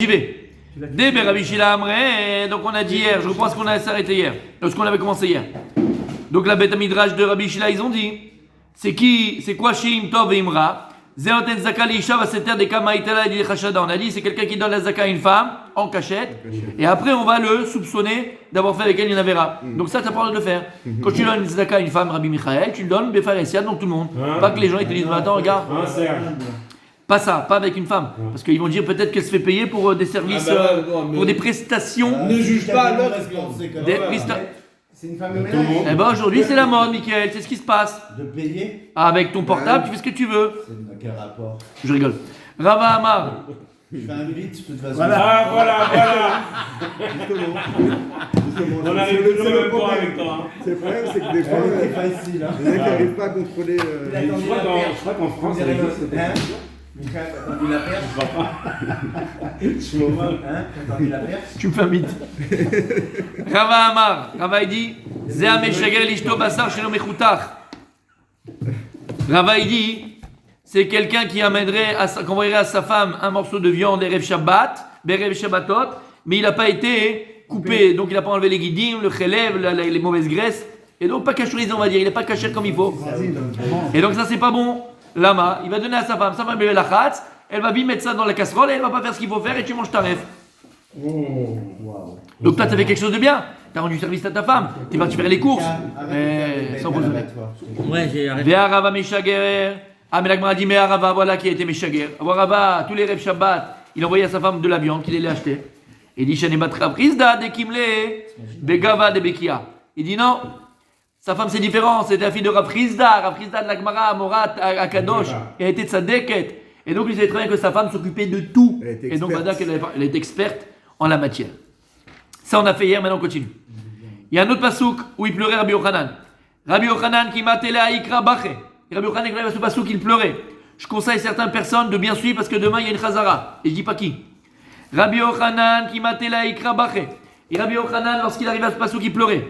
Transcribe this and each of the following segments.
J'y vais. Débé Rabbi Shila Amré, donc on a dit hier, je reprends ce qu'on a s'arrêté hier, ce qu'on avait commencé hier. Donc la Beth Midrash de Rabbi Shila, ils ont dit, c'est quoi Shim Tov et Imra? Zéoten Zaka Lisha va se taire des Kamaïtala et des Chashada. On a dit, c'est quelqu'un qui donne la Zaka à une femme, en cachette, et après on va le soupçonner d'avoir fait avec elle une Avera. Donc ça, t'as pas le droit de le faire. Quand tu donnes une Zaka à une femme, Rabbi Michael, tu le donnes Befar Essiad, donc tout le monde. Pas que les gens ils te disent, attends, regarde. Pas ça, pas avec une femme. Parce qu'ils vont dire peut-être qu'elle se fait payer pour des services, pour des prestations. Ne juge pas l'autre. C'est une femme de ménage. Eh ben aujourd'hui c'est la mode, Mickaël, c'est ce qui se passe. De payer. Avec ton portable, tu fais ce que tu veux. C'est quel rapport? Je rigole. Rava Amar. Je fais un 8 de toute façon. Voilà. On arrive toujours au même point avec toi. C'est le problème, c'est que des fois, C'est facile. les mecs n'arrivent pas à contrôler. Je crois qu'en France, avec ça, Michael, t'as entendu la perche? je suis au mal. Hein? T'as entendu la perche? Tu me fais un mythe. Rava Amar. Rava il dit Zéa Meshager Lishto Basar Shelo Mechutach. Rava il dit c'est quelqu'un qui envoyerait à sa femme un morceau de viande Erev Shabbat, Berev Shabbatot, mais il n'a pas été coupé, donc il n'a pas enlevé les guidim, le chelev, les mauvaises graisses, et donc pas cacherisé on va dire, il n'est pas caché comme il faut. Et donc ça c'est pas bon. Lama, il va donner à sa femme bébé la khatz, elle va bien mettre ça dans la casserole et elle va pas faire ce qu'il faut faire et tu manges ta ref. Donc toi tu as fait quelque chose de bien, tu as rendu service à ta femme, tu es parti faire les courses, sans cause de Ouais, j'ai arrêté. Ve'arava Meshager. Ah, mais l'Agmara dit, mais Arava, voilà qui a été Meshager. Arava, tous les rêves Shabbat, il envoyait à sa femme de la viande qu'il allait acheter. Il dit, Shanebat Prizda, de Kimle, Begava, de Bekia. Il dit, non, sa femme c'est différent, c'était la fille de Raprizda de l'Agmara, Morat, Akadosh, qui a été de sa déquête. Et donc, il savait très bien que sa femme s'occupait de tout. Et donc, voilà qu'elle est experte en la matière. Ça, on a fait hier, maintenant on continue. Il y a un autre pasouk où il pleurait Rabbi Yochanan. Rabbi Yochanan qui m'a télé à Ikra Baché. Et Rabbi Yochanan, quand il a ce pasouk, il pleurait. Je conseille certaines personnes de bien suivre parce que demain il y a une chazara. Et je dis pas qui. Rabbi Yochanan qui m'a télé à Ikra Baché. Et Rabbi Yochanan, lorsqu'il arrive à ce pasouk, il pleurait.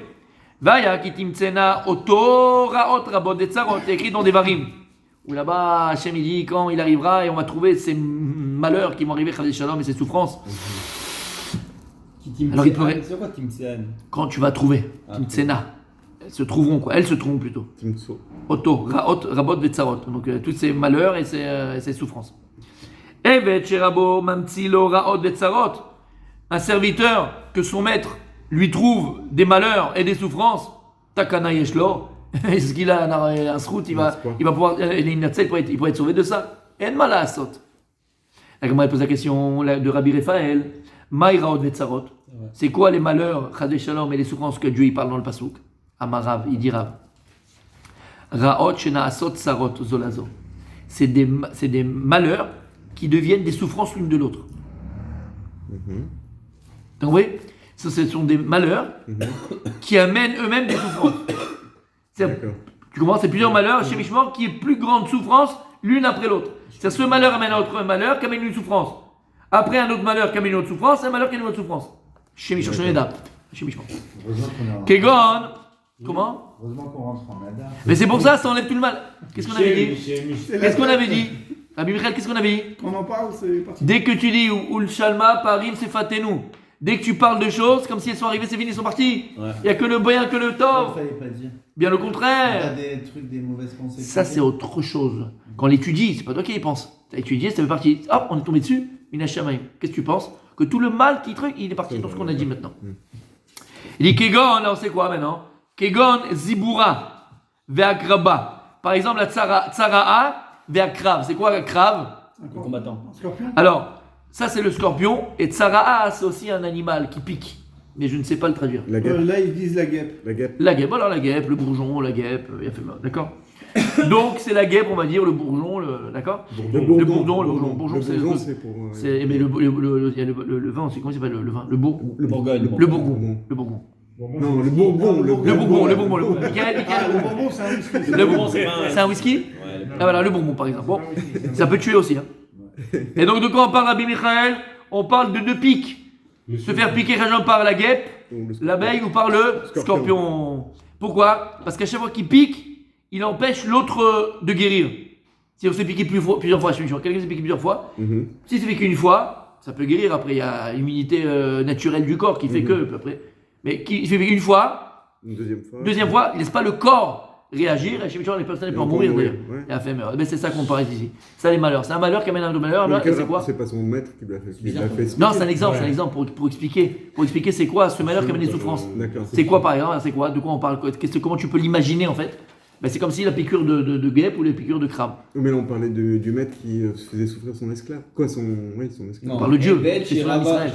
Vaya qui timtsena oto raot rabot de tsarot. C'est écrit dans des varim. Où là-bas, Hachem il dit quand il arrivera et on va trouver ces malheurs qui vont arriver, Chadé Shalom, et ces souffrances. Alors il pleurait. C'est quoi Timtsean? Quand tu vas trouver, timtsena. Elles se trouveront quoi. Elles se trouveront plutôt. Oto, raot, rabot vetsarot. Donc tous ces malheurs et ces souffrances. Evet sherabo mamtsilo raot vetsarot. Un serviteur que son maître lui trouve des malheurs et des souffrances. Takana yeshlo. Est-ce qu'il a un srout, il va pouvoir, il pourrait être sauvé de ça. En malasot. La Gemara pose la question de Rabbi Raphaël. Maï raot vetsarot. C'est quoi les malheurs, Chadé Shalom, et les souffrances que Dieu y parle dans le pasouk? Amarav, il dit Rav. Raot shenaasot sarot zolazo. C'est des malheurs qui deviennent des souffrances l'une de l'autre. Donc, vous voyez, ce sont des malheurs qui amènent eux-mêmes des souffrances. Tu comprends, c'est plusieurs malheurs chez Mishmor qui est plus grande souffrance l'une après l'autre. C'est ce malheur amène un autre malheur qui amène une souffrance. Après un autre malheur qui amène une autre souffrance, un malheur qui amène une autre souffrance. Chez Mishmor, chez Mishmor. Kegon. Comment? Heureusement qu'on rentre en Nada. Mais c'est pour ça, ça enlève tout le mal. Qu'est-ce qu'on avait dit? Qu'est-ce qu'on avait dit? Rabbi Michael, qu'est-ce qu'on avait dit? On en parle, c'est parti. Dès que tu dis Ul Shalma, Parim, c'est Fatenu. Dès que tu parles de choses, comme si elles sont arrivées, c'est fini, elles sont parties. Il n'y a que le bien, que le Il tort. fallait pas dire. Bien le Il y a contraire. des trucs, des mauvaises pensées. Ça, c'est autre chose. Quand on l'étudie, c'est pas toi qui y pense. Tu as étudié, ça fait partie. Hop, on est tombé dessus. Une Hachamaïm. Qu'est-ce que tu penses? Que tout le mal qui truc, il est parti dans ce qu'on a dit maintenant. Il dit Kegon, là, on sait quoi maintenant? Kegon Zibura Ve'akraba. Par exemple, la Tsara'a Ve'akrav. C'est quoi Akrav? Le combattant. Alors, ça c'est le scorpion. Et Tsara'a, c'est aussi un animal qui pique. Mais je ne sais pas le traduire. La guêpe. Là, ils disent la guêpe. La guêpe, alors la guêpe, le bourgeon, la guêpe, il a fait mal, d'accord? Donc c'est la guêpe, on va dire, le bourgeon, d'accord? Le bourdon, le bourgeon, c'est pour. mais il y a le vin aussi, comment il s'appelle le vin? Le bourgon. Le Bourgogne. Le bourgon. Le bourgon. Non, le bourbon. Le bourbon. Michael, Le bourbon, c'est un whisky. le bourbon, c'est un whisky? Ah voilà, le bourbon par exemple. Bon, ça peut tuer aussi. Hein. Et donc de quoi on parle, Rabbi Michael? On parle de deux pics. Se faire piquer par la guêpe, l'abeille ou par le scorpion. Pourquoi? Parce qu'à chaque fois qu'il pique, il empêche l'autre de guérir. Si on s'est piqué plusieurs fois, quelqu'un s'est piqué plusieurs fois, s'il s'est piqué une fois, ça peut guérir après, il y a l'immunité naturelle du corps qui fait que, après, mais qui fait une fois, Une deuxième fois, il laisse pas le corps réagir, et chez les personnes peuvent en mourir d'ailleurs. Ouais. Et a fait meurtre. Mais c'est ça qu'on parle ici. Ça, les malheurs. C'est un malheur qui amène un autre malheur. Mais Là, et c'est quoi? c'est pas son maître qui l'a fait. Non, c'est un exemple, pour expliquer. Pour expliquer c'est quoi ce malheur qui amène des souffrances. D'accord. C'est quoi par exemple? C'est quoi? De quoi on parle? Comment tu peux l'imaginer en fait? Ben, c'est comme si la piqûre de guêpe ou la piqûre de crabe. Mais là, on parlait du maître qui faisait souffrir son esclave. Quoi, son esclave. On parle de Dieu. C'est C'est sur Israël.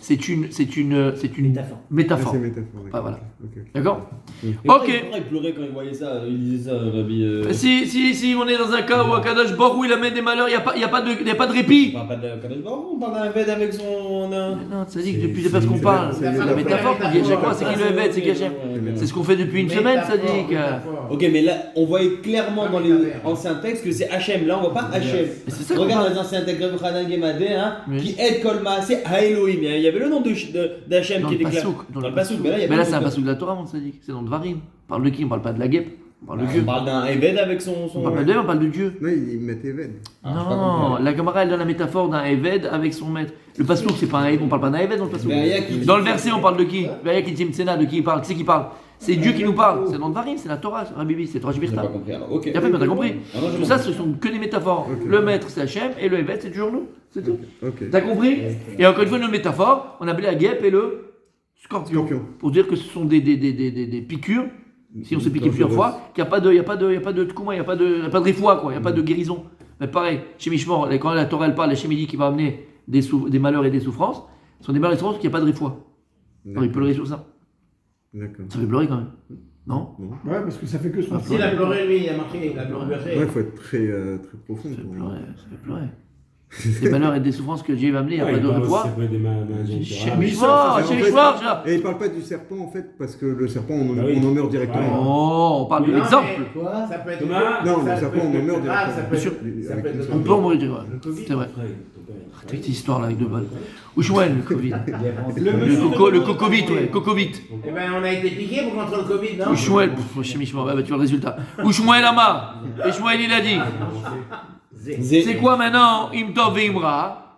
C'est une Métaphore. métaphore. C'est métaphore. Ah, voilà. Ok. D'accord? Ok. Ok. Il pleurait quand il voyait ça, il disait ça, Rabbi. Si on est dans un cas où Akadosh Baruch Hu, il amène des malheurs, il n'y a pas de répit. On parle pas de Kadosh Baruch Hu, on parle d'un Ved avec son. Non, ça dit que depuis c'est pas ce qu'on parle. C'est la métaphore qu'on dit à chaque fois. C'est qui le Eved, c'est qui Hachem. C'est ce qu'on fait depuis une semaine, ça dit. Ok, mais là, on voyait clairement dans les anciens textes que c'est Hachem. Là, on voit pas Hachem. Mais c'est ça qu'on Regarde les anciens textes, Reb Hanan Gemadé, hein, Oui. qui aide Kolma, c'est à Elohim. Il y avait le nom d'Hachem Dans qui le était clair. Passouk. Dans le Passouk, mais là, il y a Mais pas là, de c'est un nom. Passouk de la Torah, ça dit. C'est dans Dvarim. On parle de qui? On parle pas de la guêpe. On parle de Dieu. On parle d'un Eved avec son. On parle pas de Dieu, on parle de Dieu. Non, il mettait Ved. Non, la Gemara elle donne la métaphore d'un Eved avec son maître. Le Passouk, c'est pas un Eved, on parle pas d'un Eved dans le Passouk. Dans le verset, on parle de qui? Veria qui Tsena, de qui il parle? Qui c'est qui parle? C'est Dieu qui nous parle. C'est dans Dvarim, c'est la Torah, Rabbi, c'est Torah J'ai pas Shvirta. compris alors. Ok. Et après, t'as compris. Ah non, j'ai Tout ça, ce sont que des métaphores. Ok. Le maître, c'est Hachem, et le Eved, c'est toujours nous. C'est tout. Ok. T'as compris? Et encore une fois, nos métaphores, on appelait la guêpe et le scorpion. Pour dire que ce sont des piqûres, si on s'est piqué plusieurs fois, qu'il n'y a pas de tkouma, il n'y a pas de réfoua, quoi, il n'y a pas de guérison. Mais pareil, chez Mishmor, quand la Torah elle parle, Hachem dit qu'il va amener des malheurs et des souffrances, ce sont des malheurs et des souffrances qu'il n'y a pas de réfoua. Alors il pleurait sur ça. D'accord. Ça fait pleurer quand même. Non? Non. Ouais, parce que ça fait que son. S'il a pleuré, lui, il a marqué, il a pleuré. Ouais, faut être très profond. Ça fait pour- pleurer, ça fait pleurer. Des malheurs et des souffrances que Dieu va amener, il n'y a pas de réfoua. Chez Mishmor, en chez fait, Mishmor, là. Et il parle pas du serpent en fait, parce que le serpent on Ah oui. en meurt directement. Oh, on parle de Non, l'exemple. mais quoi? Ça peut être. Thomas Non, ça le serpent peut on en être- meurt Ah, directement. ça peut être. Avec Ça peut le être. On peut en mourir, ouais. Le Covid. C'est vrai. Cette histoire là avec deux balles. Ou Shmuel, le Covid. Le Le cocovite, ouais, cocovite. Eh ben, on a été piqué pour contre le Covid, non? Ou Shmuel, chez Mishmor, tu vois le résultat. Ou Shmuel Amar. Et Shmuel il a dit. C'est quoi maintenant? Imtov veimra.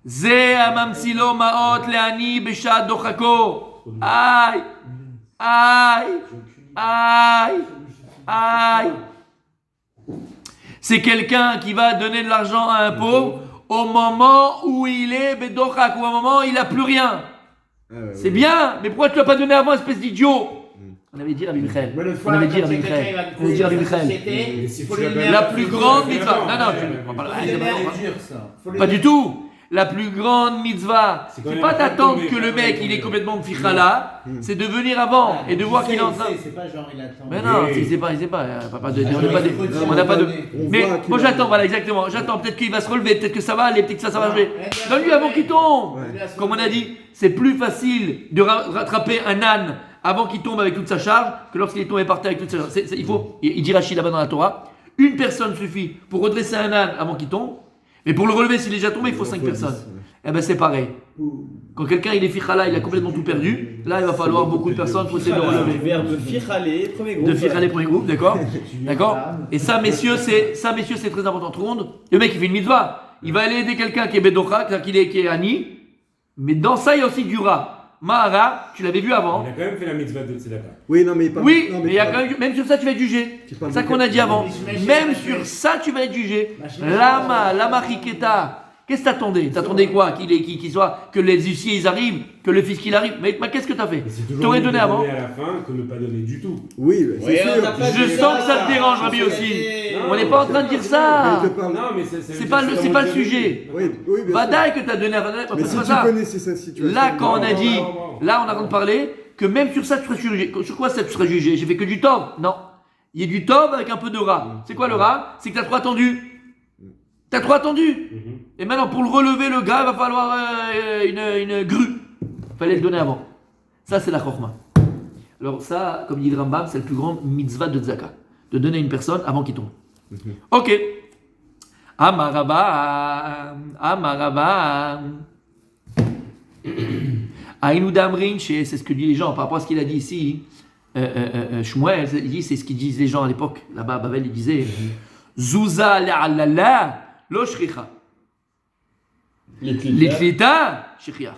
Ze amamsilo maot leani beshad dochako. Aïe, aïe, aïe, aïe. C'est quelqu'un qui va donner de l'argent à un pauvre au moment où il est bedochak, ou au moment où il n'a plus rien. Ah, ouais, C'est ouais. bien, mais pourquoi tu l'as pas donné avant, espèce d'idiot? On avait dit Rabbi Michael. On avait dit Rabbi Michael. On avait dit Rabbi Michael. La plus grande mitzvah. Non, non, tu pas du tout. La plus grande mitzvah, c'est pas d'attendre que le mec il est complètement fichala, c'est de venir avant et de voir qu'il est en train. C'est pas genre il attend. Mais non, il sait pas. On n'a pas de. On Mais voit qu'il moi a- j'attends, voilà exactement. J'attends peut-être qu'il va se relever, peut-être que ça va aller, peut-être que ça va marcher. Donne-lui avant qu'il tombe. Comme on a dit, c'est plus facile de rattraper un âne avant qu'il tombe avec toute sa charge que lorsqu'il est tombé par terre avec toute sa charge. Il faut, il dit Rachid là-bas dans la Torah, une personne suffit pour redresser un âne avant qu'il tombe, mais pour le relever s'il est déjà tombé, il faut 5 personnes. Eh ben c'est pareil. Quand quelqu'un il est fichala, il a complètement tout perdu, là il va falloir beaucoup de personnes pour essayer de le Le relever. verbe fichale, premier groupe. De fichala premier groupe, d'accord? D'accord? Et ça messieurs, c'est très important. Tout le monde, le mec il fait une mitzvah, il va aller aider quelqu'un qui est bedocha, qui est ani, mais dans ça il y a aussi du ra. Mahara, tu l'avais vu avant. Il a quand même fait la mitzvah de Tzedaka. Oui, non, mais il parle. Oui, non, mais il y a parle- quand même sur ça tu vas être jugé. Tu parles C'est ça de qu'on a dit avant. Machine, Même machine. sur ça tu vas être jugé. Lama riketa. Qu'est-ce que t'attendais? T'attendais quoi? Qu'il soit, que les huissiers ils arrivent, que le fisc il arrive. Mais qu'est-ce que t'as fait? Mais c'est toujours T'aurais mieux donné de avant. donner à la fin que ne pas donner du tout. Oui, c'est Ouais, on sûr. n'a pas Je dit sens que ça te dérange, Rabbi, aussi. On n'est pas en train de dire ça. Mais je te parle. Non, mais C'est pas le sujet. Oui, oui, bien sûr. Vadaï que t'as donné avant. Mais C'est si pas tu ça. connaissais sa situation. Là, quand on a dit, bon. là, on a train de parler que même sur ça, tu serais jugé. Sur quoi ça, tu serais jugé? J'ai fait que du tov. Non. Il y a du tov avec un peu de rat. C'est quoi le rat? C'est que t'as trop attendu. T'as trop attendu. Et maintenant, pour le relever, le gars, il va falloir une grue. Fallait le donner avant. Ça, c'est la chorma. Alors, ça, comme dit le Rambam, c'est le plus grand mitzvah de Tzaka. De donner à une personne avant qu'il tombe. Ok. Amaraba. Aïnou Damrin, c'est ce que disent les gens par rapport à ce qu'il a dit ici. Shmuel, il dit, c'est ce qu'ils disent les gens à l'époque. Là-bas, à Babel, il disait Zouza la'alala lo shricha. Litlita, shriach.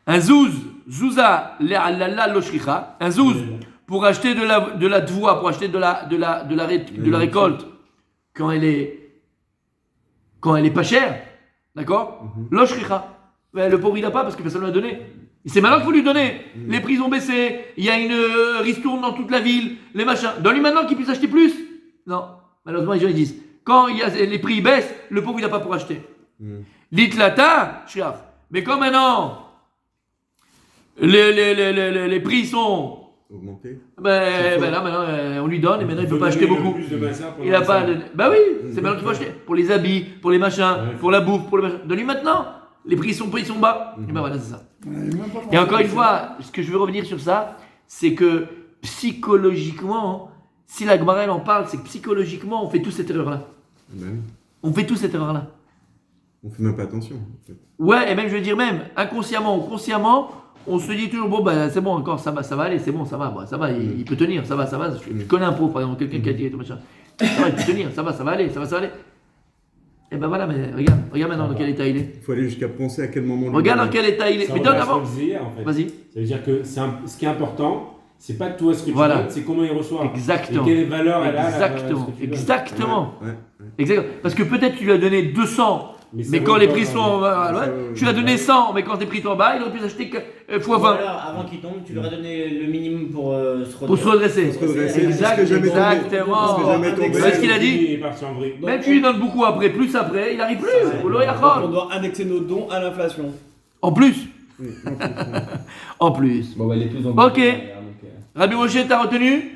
Un zouz, zouza, le'alala lo shricha. Un zouz, pour acheter de la dvoie, pour acheter de la récolte, quand elle est pas chère, d'accord? Lo shricha. Le pauvre il n'a pas parce que personne ne l'a donné. Et c'est maintenant qu'il faut lui donner. Les prix ont baissé, il y a une ristourne dans toute la ville, les machins. Donne-lui maintenant qu'il puisse acheter plus. Non, malheureusement les gens ils disent, quand les prix baissent, le pauvre il n'a pas pour acheter. L'itlata, shriach. Mais quand maintenant les prix sont Augmenté. ben là maintenant on lui donne et maintenant il ne peut pas acheter beaucoup. Il n'a pas. Bah oui, c'est maintenant qu'il faut acheter. Pour les habits, pour les machins, pour la bouffe, pour les machins. Donne-lui maintenant. Les prix sont bas. Et ben voilà, c'est ça. Et encore une fois, ce que je veux revenir sur ça, c'est que psychologiquement, si la Gemara elle en parle, c'est que psychologiquement on fait tous cette erreur-là. Ben, On fait tous cette erreur-là. on fait même pas attention. En fait. Ouais, et même je veux dire même inconsciemment ou consciemment, on se dit toujours bon bah c'est bon encore ça va aller, c'est bon ça va, il peut tenir, ça va. Je connais un pauvre par exemple, quelqu'un qui a dit tout machin. Ça va, il peut tenir, ça va aller. Et ben voilà, mais regarde maintenant dans quel état il est. Il faut aller jusqu'à penser à quel moment. Regarde dans quel état il est. Mais donne avant. Vas-y. Ça veut dire que ce qui est important, c'est pas toi ce que tu Voilà. donnes, c'est comment il reçoit. Exactement. Et quelle valeur elle a. Exactement. Ouais. Exactement. Parce que peut-être tu lui as donné 200, mais quand les prix sont tu lui as donné 100, mais quand les prix sont bas, il aurait pu s'acheter que x 20. Ou alors, avant qu'il tombe, tu lui aurais donné le minimum pour se redresser. Pour se redresser. Exactement. C'est ce qu'il a dit. Il est parti en vrille. Même tu lui donnes beaucoup après, plus après, il arrive plus. On doit indexer nos dons à l'inflation. En plus. En plus. Bon, bah, les plus en Ok. Rabbi Moshe, t'as retenu?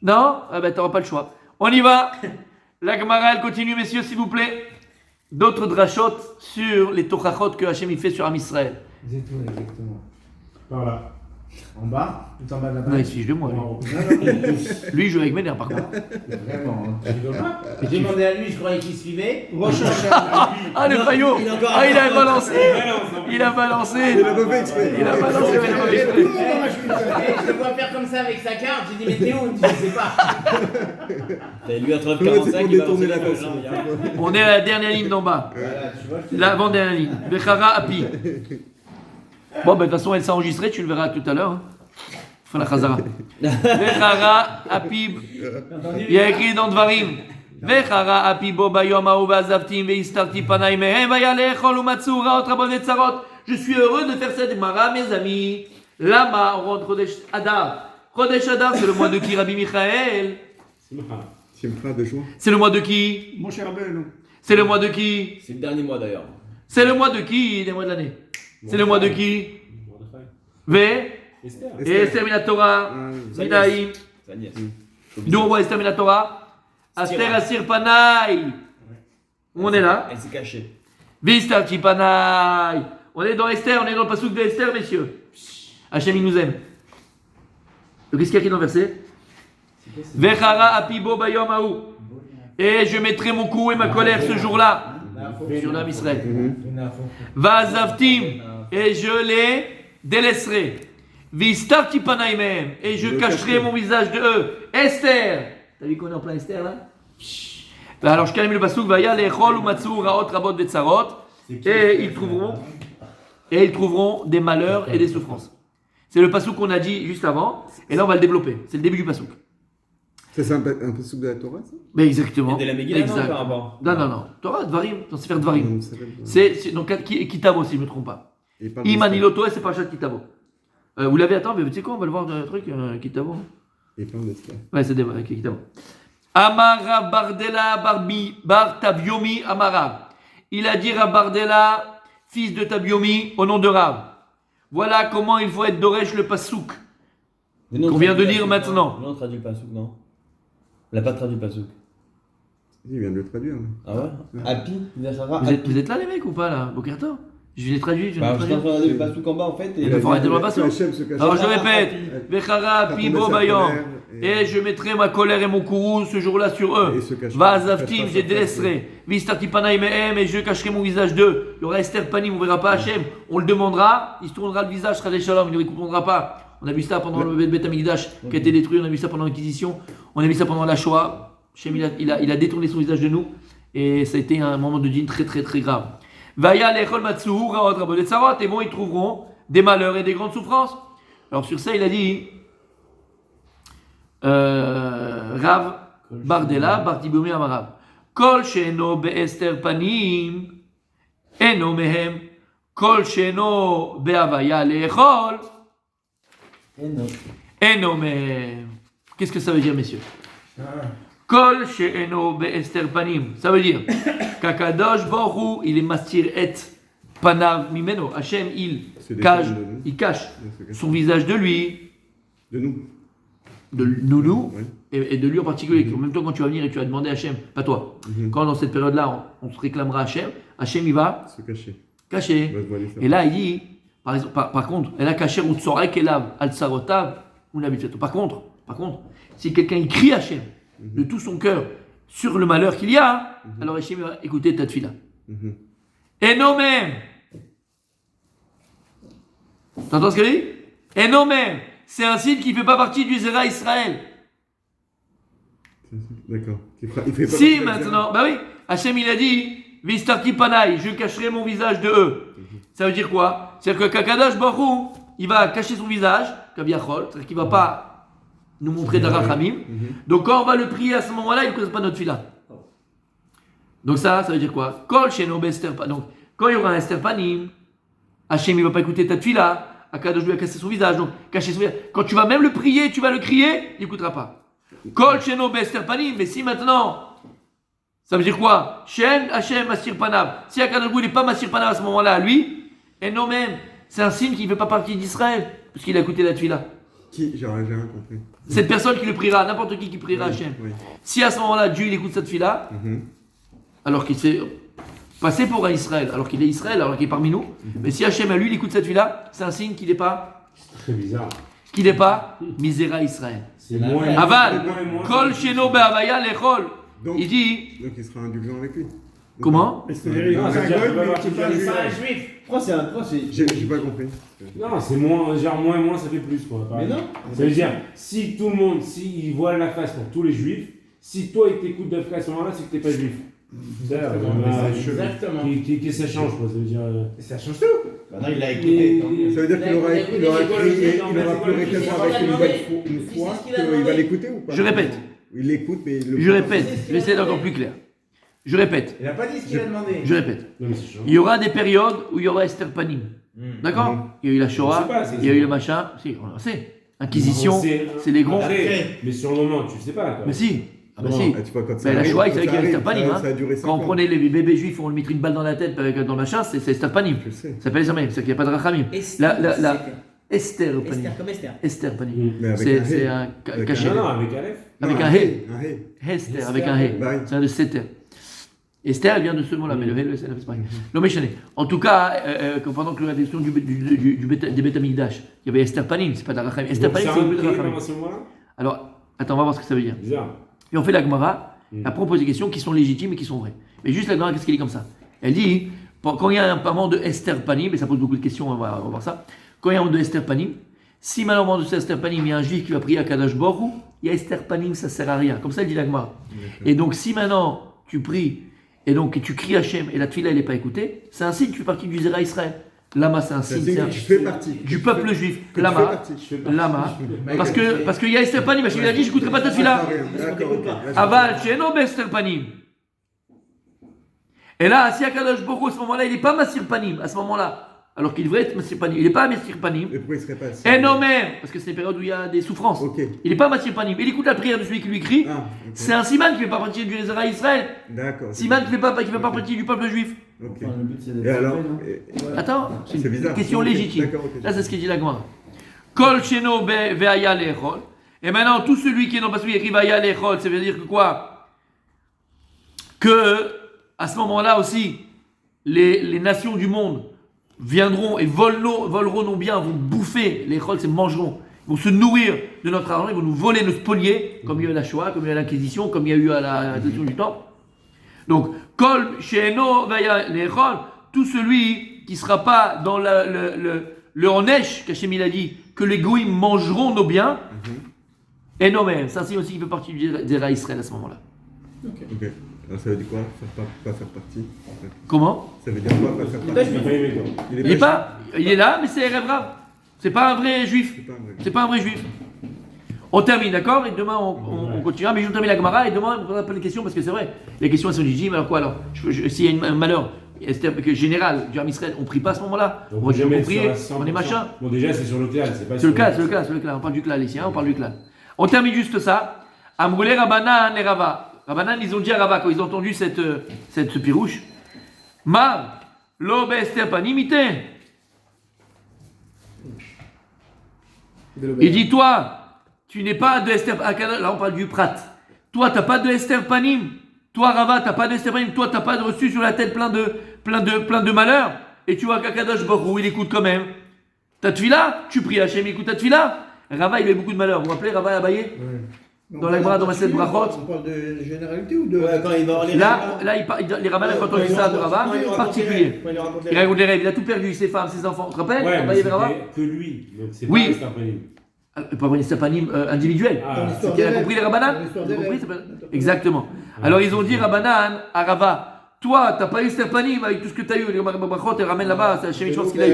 Non? Ah ben t'auras pas le choix. On y va. La Gemara, elle continue, messieurs, s'il vous plaît. D'autres drachot sur les tochachot que Hachem il fait sur Am Israël. C'est tout, exactement. Voilà. En bas, tout en bas de la Non, page. il se fiche de moi. Lui, Non, non, Lui, il joue avec mes nerfs par contre. vraiment. Hein. J'ai demandé à lui, je croyais qu'il suivait. Ah, le faillot. Ah, il a balancé. Il a balancé. Il a pas fait exprès. Il a balancé, mais il a pas fait exprès. Je le vois faire comme ça avec sa carte. J'ai dit, mais t'es où? Je sais pas. T'as lui à C'est 45, pour il va détourner lancer la la façon. gauche. On est à la dernière ligne d'en bas. Voilà, tu vois, L'avant-dernière ligne. Bechara Api. Bon, ben de toute façon, elle s'est enregistrée, tu le verras tout à l'heure. Hein. Faut la Chazara. Bechara Api. Il y a écrit dans Dvarim. Bechara Api bo bayom ha'u ve'azavtim ve'istarti panai mehem va'yalechol u'matzu ra'ot rabot ve'tzarot. Je suis heureux de faire cette Gemara, mes amis. Lama, on rentre Chodesh Adar. Chodesh Adar, c'est le mois de qui, Rabbi Michael? Simcha de joie. C'est le mois de qui? Mon cher Abel. C'est le mois de qui? C'est le dernier mois d'ailleurs. C'est le mois de qui des mois de l'année? C'est le mois de qui? Ve Esther. et Esther Minatora, Minaïm. Sa nièce. D'où on voit Esther Minatora? Aster Asir Panaï. On est là. Elle s'est cachée. Vistar Panaï. On est dans Esther, on est dans le pasouk de Esther, messieurs. Hachem, il nous aime. Donc, qu'est-ce qu'il y a écrit dans le verset? Vechara apibo bayom haou. Et je mettrai mon coup et ma colère ce jour-là sur l'âme Israël. Vazavtim. Et je les délaisserai. Vistarti panaïmem. Et je cacherai mon visage de eux. Esther. T'as vu qu'on est en plein Esther là? Alors je calme le pasouk. Vaya lechol ou matsu raot rabot betzarot. Et ils trouveront des malheurs et des souffrances. C'est le pasouk qu'on a dit juste avant. Et là on va le développer. C'est le début du pasouk. Ça, c'est un peu soupe de la Torah, ça? Mais exactement. Et de la Megillah, non, Exact. par rapport. Non. Torah, Dvarim, dans Sefer Dvarim. On s'appelle- C'est donc Kitavo, si je ne me trompe pas. Il parle Iman d'Esther. Iloto, c'est Parashat Kitavo. Vous l'avez, attends, mais tu sais quoi, on va le voir dans le truc, Kitavo. Il parle d'Esther. Ouais, c'est Kitavo. Amara Bardella Bar Tabiomi Amara. Il a dit à Bardella, fils de Tabiomi, au nom de Rav. Voilà comment il faut être Doresh le Pasouk. Qu'on vient de lire maintenant. Non, on traduit pas souk, non. On l'a pas traduit pas souk. Il vient de le traduire. là. Ah ouais? Happy, Vechara, Vous êtes là, les mecs, ou pas, là? Bokerto? Je l'ai traduit, je l'ai Bah, je suis en traduit. train de regarder le pasouk en bas en fait. Il faut arrêter de le passer. Hachem se cache. Alors je répète, Vechara, T'as Pibo, tombé sa Bayom. colère Et je mettrai ma colère et mon courroux ce jour-là sur eux. Et se cache- Vazavtim, cache je pas délaisserai. Vistati Panaï Mehem, et je cacherai mon visage d'eux. Il y aura Esther Panim, on verra pas Hachem. On le demandera, il se tournera le visage, sera des shalom, il ne répondra pas. On a vu ça pendant le Beth Amikdash qui a été détruit, on a vu ça pendant l'Inquisition, on a vu ça pendant la Shoah. Hachem, il a détourné son visage de nous. Et ça a été un moment de dîne très très très grave. Vaya lechol matzou, raot rabot et sarot, et bon, ils trouveront des malheurs et des grandes souffrances. Alors sur ça, il a dit Rav Bardella, Bartiboumi Amarav. Kol sheno be'ester panim, eno mehem, kol sheno be'avaya lechol, eno mehem. Qu'est-ce que ça veut dire, messieurs? Kol she'eno be'ester panim. Ça veut dire qu'Akadosh Baruch Hu, il est mastir et panav mimeno. Hachem, il cache son visage de lui, De nous. de nous, Ouais. et de lui en particulier. En même temps, quand tu vas venir et tu vas demander à Hachem, pas toi, quand dans cette période-là, on se réclamera à Hachem, Hachem, il va Se cacher. cacher. Il va se voiler ça. Et là, il dit, par exemple, par contre, elle a caché ou tsorek elav al tsarotav ou nabitfeto. Par contre, si quelqu'un il crie à Hachem de tout son cœur sur le malheur qu'il y a, alors Hachem va écouter ta tefila. Mhm. Et non même. T'entends ce qu'il dit? Et non même. C'est un signe qui ne fait pas partie du Zera Israël. D'accord. Il fait pas Si partie de la maintenant, bah oui, Hachem il a dit, Vistarti Panaï, je cacherai mon visage de eux. Ça veut dire quoi? C'est-à-dire que Kakadosh Baruch Hu, il va cacher son visage, Kaviachol, c'est-à-dire qu'il ne va pas nous montrer d'Arachamim. Donc quand on va le prier à ce moment-là, il ne connaît pas notre fila. Donc ça veut dire quoi? Kol sheno be'ester panim. Donc quand il y aura un Esther Panim, Hachem il ne va pas écouter ta tefila, Akadosh lui a cassé son visage, donc cacher son visage. Quand tu vas même le prier, tu vas le crier, il n'écoutera pas. Kol sheno be'ester panim, mais si maintenant, ça veut dire quoi? Shen Hachem masir panav. Si Akadosh il n'est pas masir panav à ce moment-là, lui, et non même, c'est un signe qu'il ne fait pas partie d'Israël, parce qu'il a écouté la tefila. Qui? J'ai rien compris. Cette personne qui le priera, n'importe qui priera Hachem. Oui. Si à ce moment-là, Dieu il écoute cette tefila, alors qu'il s'est passé pour un Israël, alors qu'il est Israël, alors qu'il est parmi nous, mais si Hachem à lui il écoute cette tefila, c'est un signe qu'il n'est pas, Très bizarre. Misera Israël. C'est moins. Aval, c'est moins et moins. Kol sheno be'avaya lechol. Donc, Il dit, il sera indulgent avec lui. comment? C'est-à-dire, Non, c'est un c'est-à-dire goy, qu'il va mais avoir qui est tout pas le C'est juif. un juif. Pourquoi c'est. J'ai pas compris. Non, c'est moins, genre moins et moins, ça fait plus quoi. Mais non. Ça veut dire, si tout le monde, s'il voit la face pour tous les juifs, si toi il t'écoute de à ce moment-là, c'est que t'es pas juif. Exactement. Qui ça change quoi, ça veut dire. Ça change tout. Maintenant, il l'a écouté. Ça veut dire qu'il aura crié, il aura pleuré tellement avec une foi qu'il va l'écouter ou pas? Je répète. Il l'écoute, mais il le Je répète, je vais essayer d'être encore plus clair. Je répète, Il n'a pas dit ce qu'il a demandé. je répète. Non, mais c'est chiant. Il y aura des périodes où il y aura Esther Panim. D'accord? Il y a eu la On Shoah, sait pas, c'est- il y a eu le machin. Si, on le sait. Inquisition, On sait- c'est les grands. Après, mais sur le moment, tu le sais pas quoi. Mais si. Ah bah Non. si. Ah, tu vois, quand ça Mais la arrive, Shoah, il quand savait ça qu'il y avait Esther arrive, Panim. ça a duré 5 Quand on ans. prenait les bébés juifs, on lui mettait une balle dans la tête dans le machin, c'est Esther Panim. Je sais. Ça s'appelle Esther Panim, c'est qu'il n'y a pas de Rachamim. La Esther Panim. Esther comme Esther. Esther Panim. Mais avec un C'est hé. un Avec cachet. Non, non, avec Aleph. Avec Non, un hé. Un hé. Esther, avec un hé. Bah oui. C'est un de Seter. Esther, elle vient de ce mot-là, mais le hé, c'est pareil. Non, mais je sais. En tout cas, pendant que la question des Beth Amikdash, il y avait Esther Panim, c'est pas de la Rachamim. Esther Donc, Panim, c'est c'est un le but de crime Rachamim. à ce moment-là. Alors, attends, on va voir ce que ça veut dire. Bizarre. Et on fait la Gemara, elle propose des questions qui sont légitimes et qui sont vraies. Mais juste la Gemara, qu'est-ce qu'elle dit comme ça? Elle dit, quand il y a un moment de Esther Panim, et ça pose beaucoup de questions, on va voir ça. Quand il y a un moment de Esther Panim, si malheureusement de Esther Panim, il y a un juif qui va prier à Kadosh Baruch Hu, il y a Esther Panim, ça sert à rien. Comme ça, elle dit la Gemara. Et donc, si maintenant tu pries, et donc tu cries Hachem, et la tefila, elle n'est pas écoutée, c'est un signe que tu fais partie du Zera Israël. Lama, c'est un C'est un signe, signe c'est que un- tu fais partie. du peuple juif. Que tu fais Lama, partie. Lama, parce qu'il y a Esther Panim, Hachem il a dit, je n'écouterai pas ta tefila. D'accord, ok. Là, je Aval, Sheno Bester Panim. Et là, si Akadosh Baruch Hu, à ce moment-là, il n'est pas Masir Panim, à ce moment-là, alors qu'il devrait être Masir Panim, il n'est pas Masir Panim. Et pourquoi il serait pas assis? Et non, mais, parce que c'est une période où il y a des souffrances. Ok. Il n'est pas Masir Panim. Il écoute la prière de celui qui lui crie. Ah, ok. C'est un Siman qui ne fait pas partie du Zera Israël. D'accord. Siman qui ne fait pas partie du peuple juif. Ok. Enfin, le but c'est d'être Et alors parfait, non Attends, c'est C'est une bizarre. question Ok, légitime. d'accord, ok. Là, c'est ce qu'il dit la Gemara. Kol Sheno Ve'aya Lechol. Et maintenant, tout celui qui est dans parce qu'il écrit Ve'aya Lechol, ça veut dire que quoi? Que, à ce moment-là aussi, les nations du monde viendront et voleront nos biens, vont bouffer, les Chol, c'est mangeront, ils vont se nourrir de notre argent, ils vont nous voler, nos spolier, comme il y a eu à la Shoah, comme il y a eu à l'Inquisition, comme il y a eu à la question du Temple. Donc, Kol Sheeno Vaya Lechol, tout celui qui ne sera pas dans le Onesh, qu'Hachem il a dit, que les Goïms mangeront nos biens, et non même, ça c'est aussi qui fait partie du Zera Israël à ce moment-là. Ok. Alors, ça veut dire quoi? Pas faire partie en fait. Comment? Ça veut dire quoi, pas faire T'as partie? pas aimé, toi. Il est là, mais c'est Erev Rav. C'est pas un vrai juif. C'est pas vrai. C'est pas un vrai juif. On termine, d'accord? Et demain, on continuera. Mais je termine la Gemara. Et demain, on posera pas les questions parce que c'est vrai. Les questions, elles sont légitimes. Alors quoi alors? S'il y a un malheur général du Ham Israël, on prie pas à ce moment-là. Donc, On va je vais mettre prier, sur on est machin. Bon, déjà, c'est sur le clal, c'est pas C'est le sur cas, c'est le cas, c'est le cas. On parle du clal ici, hein, on parle du clal. On termine juste ça. Amroulé Rabbanan et Rava. Rabbanan, ils ont dit à Rava quand ils ont entendu cette pirouche. Mar, lo Esther panimité. Il dit, toi, tu n'es pas de Esther. Là, on parle du prat. Toi, tu n'as pas de Esther panim. Toi, Rava, tu n'as pas de Esther panim. Toi, tu n'as pas reçu sur la tête plein de malheurs. Et tu vois qu'Akadosh Baruch Hu, il écoute quand même. Ta tefila, tu pries Hachem, il écoute ta tefila. Rava, il a eu beaucoup de malheurs. Vous vous rappelez, Rava Abaye? Dans la Gemara, dans Masset Brachot. On parle de généralité ou de. Ouais, quand il va avoir les Les rabbins, quand on dit ça de Rava, particulier. Quand il raconte Il raconte les rêves, il a tout perdu, ses femmes, ses enfants. Tu te rappelles? Ouais, mais Abaye Rava? c'était que lui. Donc, c'est Oui. pas Esther Panim. Pas une Stepanim individuelle. Ah, C'est qu'il a compris les Rabbanan? Exactement. Alors ils ont dit Rabbanan à Rava, toi, t'as pas eu Stepanim avec tout ce que t'as eu, les Brachot, tu ramènes là-bas, c'est Hachem Yishmor ce qu'il a eu.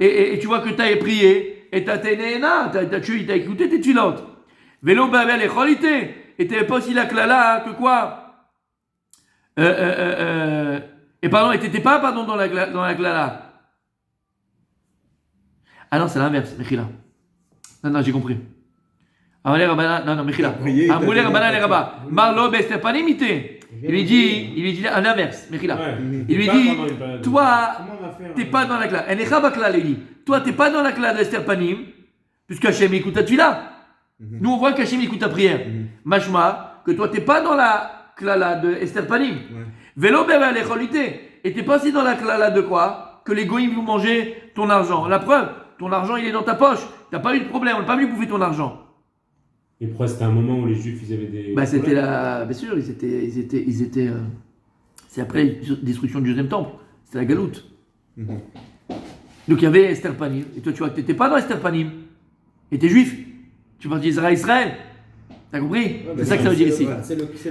Et tu vois que t'as prié, et t'as t'as écouté tes tfilotes. Vélo Babel et Cholité, et t'avais pas aussi la klala que quoi? Et pardon, et t'étais pas dans la klala. Ah non, c'est l'inverse, Mechila. Non, j'ai compris. Amalé Rabbanan, non, Mechila. Amoulé Rabbanan et Rabba. Marlo Bestepanimité. Il lui dit à l'inverse, Mechila. Il lui dit, toi, t'es pas dans la classe. Il dit, toi, t'es pas dans la classe d'Esther Panim, puisque Hachem écoute ta tuila. Nous, on voit qu'Hachem écoute ta prière. Mashma, que toi, t'es pas dans la classe de Esther Panim. Vélo Bébé l'écholité. Et t'es pas aussi dans la classe de quoi? Que les goïms vont manger ton argent. La preuve, ton argent, il est dans ta poche. T'as pas eu de problème, on n'a pas vu bouffer ton argent. Et pourquoi c'était un moment où les Juifs, ils avaient des. Bah, c'était la. Bien sûr, ils étaient. C'est après la destruction du deuxième temple. C'était la galoute. Donc il y avait Esther Panim. Et toi, tu vois que t'étais pas dans Esther Panim. Et t'es juif. Tu vas dire Israël. T'as compris? C'est ça que ça veut dire ici.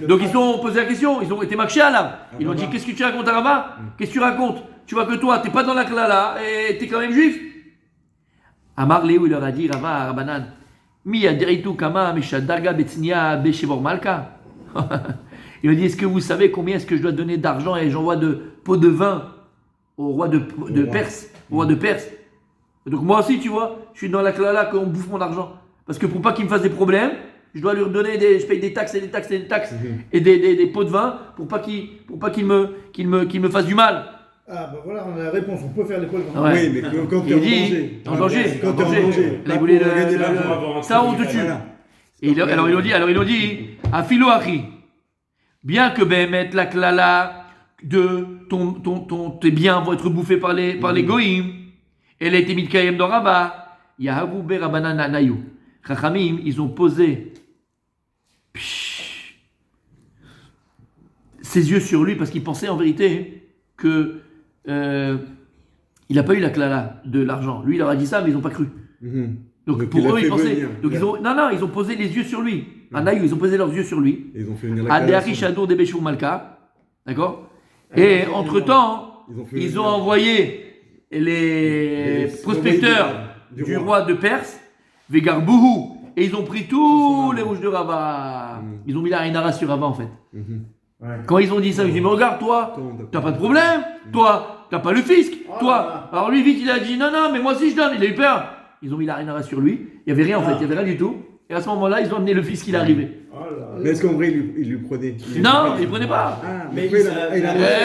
Donc ils ont posé la question. Ils ont été marchés à l'âme. Ils ont dit, qu'est-ce que tu racontes à Rava? Qu'est-ce que tu racontes? Tu vois que toi, t'es pas dans la klala et t'es quand même juif. Amar Léou, il leur a dit, Rava, Rabbanan, mi yadritu kama meshadarga betznia beshevor malka. Il a dit, est-ce que vous savez combien est-ce que je dois donner d'argent et j'envoie de pots de vin au roi de Perse, au roi de Perse. Donc moi aussi, tu vois, je suis dans la klala qu'on bouffe mon argent. Parce que pour pas qu'il me fasse des problèmes, je dois lui redonner je paye des taxes et des taxes et des taxes et des pots de vin pour pas qu'il me fasse du mal. Ah bah voilà, on a la réponse, on peut faire des poils comme Ouais. Oui, mais quand t'es en danger. En danger. Quand t'es en danger. Là, il voulait Pas pour gagner de l'argent. ça, on te tue. Et alors ils ont dit, Afilo Achi, bien que Behemet la klala de tes biens vont être bouffés par les goïms, elle a été mise kayem dans Rava, Yahavu be Rabbanan Anayu. Chachamim, ils ont posé ses yeux sur lui parce qu'ils pensaient en vérité que il n'a pas eu la klala de l'argent. Lui, il leur a dit ça, mais ils n'ont pas cru. Donc pour eux, ils pensaient. Donc ils ont posé les yeux sur lui. Anayu, ils ont posé leurs yeux sur lui. Ils ont fait venir la Adéari Shadour de Béchou Malka. D'accord. Et entre-temps, ils ont envoyé les prospecteurs du roi de Perse, Vegarbouhou, et ils ont pris tous les rouges de Rava. Ils ont mis la Haïnara sur Rava en fait. Quand ils ont dit ça, ils ont dit, mais regarde, toi, t'as pas de problème, toi, t'as pas le fisc, toi. Alors lui, vite, il a dit, non, mais moi aussi je donne, il a eu peur. Ils ont mis la Haïnara sur lui, il y avait rien en fait, il y avait rien du tout. Et à ce moment-là, ils ont amené le fisc, il est arrivé. Mais est-ce qu'en vrai, il lui prenait? Non, il prenait pas. Ah, Mais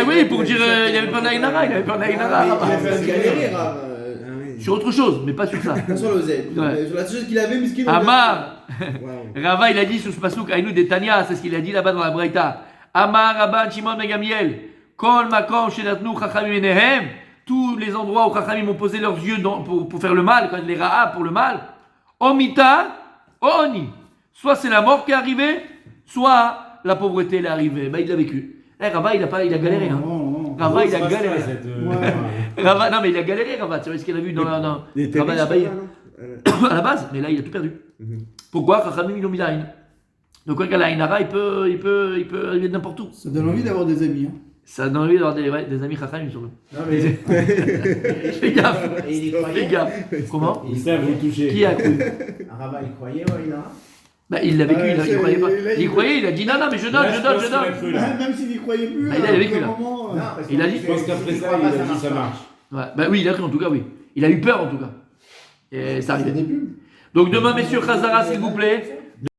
Oui, pour dire, il avait peur de la Haïnara, il avait peur de la Haïnara. Il a fait galérer, Rav. Sur autre chose, mais pas sur ça. Pas sur l'oseille. Ouais. Sur la seule chose qu'il avait, miskin. Amar, Wow. Rava, il a dit sur ce pasuk, Aïnou de Tania, c'est ce qu'il a dit là-bas dans la Braïta. Amar, Rabban, Shimon, Megamiel, Kol, Makom, Shedatnu, Chachamim, Enehem, tous les endroits où Chachamim ont posé leurs yeux pour faire le mal, quand les Ra'a pour le mal, Omita, Oni. Soit c'est la mort qui est arrivée, soit la pauvreté est arrivée. Ben, il l'a vécu. Rava, il a galéré. Hein. Rava, il a galéré. Rava, non, mais il a galéré, Rava. Tu vois ce qu'il a vu dans Rava Abaye. À la base, mais là, il a tout perdu. Pourquoi Chachamim, ils ont mis la haine. Donc, quand il a Ainara, il peut arriver de n'importe où. Ça donne envie d'avoir des amis. Hein. Ça donne envie d'avoir des amis Chachamim sur le. Non, mais. Fais gaffe. Et il y Fais croyait. gaffe. Comment Ils savent vous toucher. Qui a cru Rabat, il croyait, ouais, non. Bah, il l'a vécu, Ouais, il croyait pas. là, Il croyait, il a dit non, non, mais je donne, Là, je pense donne, je qu'il a donne. cru, là. Même s'il n'y croyait plus, Bah, il avait vécu, à un là. moment, Non, parce Il a que dit- Je pense qu'après s'il ça, croit il pas, a dit ça marche. Ouais, bah oui, il a cru en tout cas, oui. Il a eu peur en tout cas. Et ça c'est arrivait. des pubs. Donc demain, messieurs Khazara, s'il vous plaît.